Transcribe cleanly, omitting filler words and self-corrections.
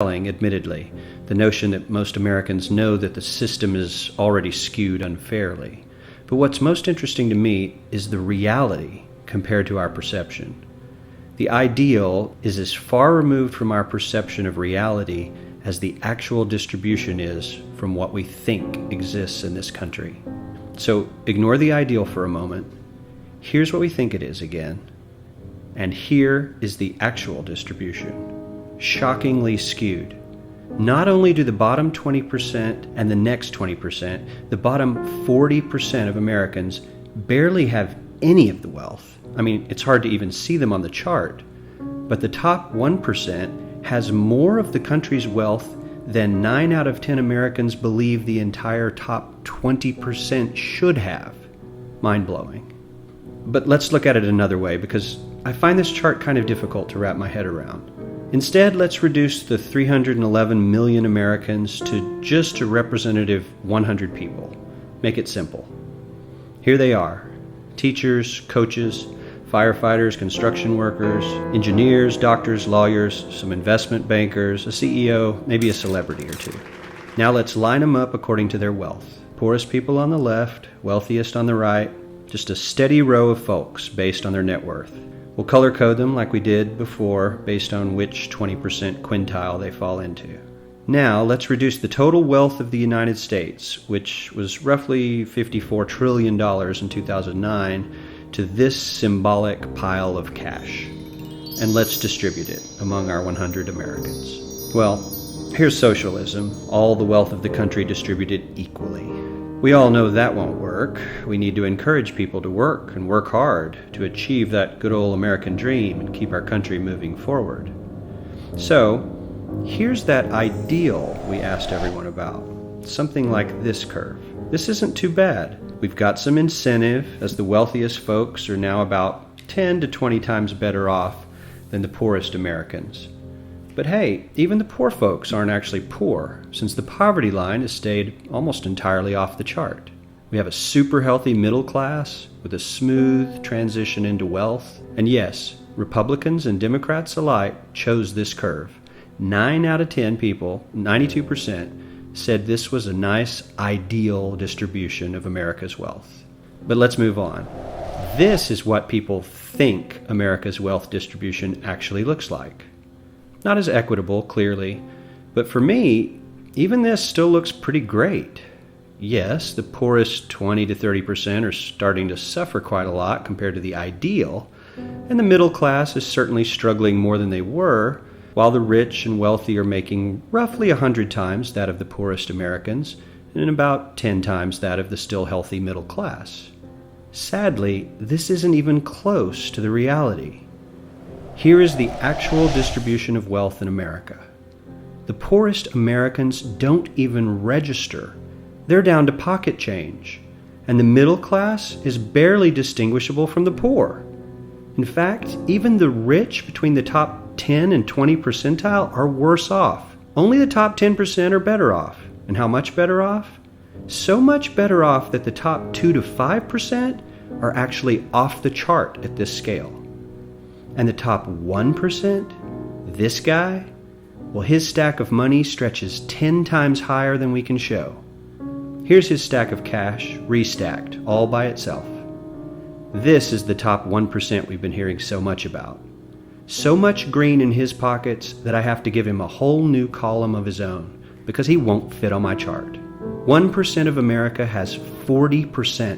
Admittedly, the notion that most Americans know that the system is already skewed unfairly. But what's most interesting to me is the reality compared to our perception. The ideal is as far removed from our perception of reality as the actual distribution is from what we think exists in this country. So ignore the ideal for a moment. Here's what we think it is again. And here is the actual distribution. Shockingly skewed. Not only do the bottom 20% and the next 20%, the bottom 40% of Americans barely have any of the wealth. I mean, it's hard to even see them on the chart. But the top 1% has more of the country's wealth than 9 out of 10 Americans believe the entire top 20% should have. Mind-blowing. But let's look at it another way, because I find this chart kind of difficult to wrap my head around. Instead, let's reduce the 311 million Americans to just a representative 100 people. Make it simple. Here they are: teachers, coaches, firefighters, construction workers, engineers, doctors, lawyers, some investment bankers, a CEO, maybe a celebrity or two. Now let's line them up according to their wealth. Poorest people on the left, wealthiest on the right, just a steady row of folks based on their net worth. We'll color code them like we did before based on which 20% quintile they fall into. Now let's reduce the total wealth of the United States, which was roughly $54 trillion in 2009, to this symbolic pile of cash. And let's distribute it among our 100 Americans. Well, here's socialism, all the wealth of the country distributed equally. We all know that won't work. We need to encourage people to work and work hard to achieve that good old American dream and keep our country moving forward. So, here's that ideal we asked everyone about. Something like this curve. This isn't too bad. We've got some incentive, as the wealthiest folks are now about 10 to 20 times better off than the poorest Americans. But hey, even the poor folks aren't actually poor, since the poverty line has stayed almost entirely off the chart. We have a super healthy middle class with a smooth transition into wealth. And yes, Republicans and Democrats alike chose this curve. 9 out of 10 people, 92%, said this was a nice, ideal distribution of America's wealth. But let's move on. This is what people think America's wealth distribution actually looks like. Not as equitable, clearly, but for me, even this still looks pretty great. Yes, the poorest 20 to 30% are starting to suffer quite a lot compared to the ideal, and the middle class is certainly struggling more than they were, while the rich and wealthy are making roughly 100 times that of the poorest Americans, and about 10 times that of the still healthy middle class. Sadly, this isn't even close to the reality. Here is the actual distribution of wealth in America. The poorest Americans don't even register. They're down to pocket change. And the middle class is barely distinguishable from the poor. In fact, even the rich between the top 10 and 20 percentile are worse off. Only the top 10% are better off. And how much better off? So much better off that the top 2 to 5% are actually off the chart at this scale. And the top 1%, this guy, well, his stack of money stretches 10 times higher than we can show. Here's his stack of cash, restacked, all by itself. This is the top 1% we've been hearing so much about. So much green in his pockets that I have to give him a whole new column of his own, because he won't fit on my chart. 1% of America has 40%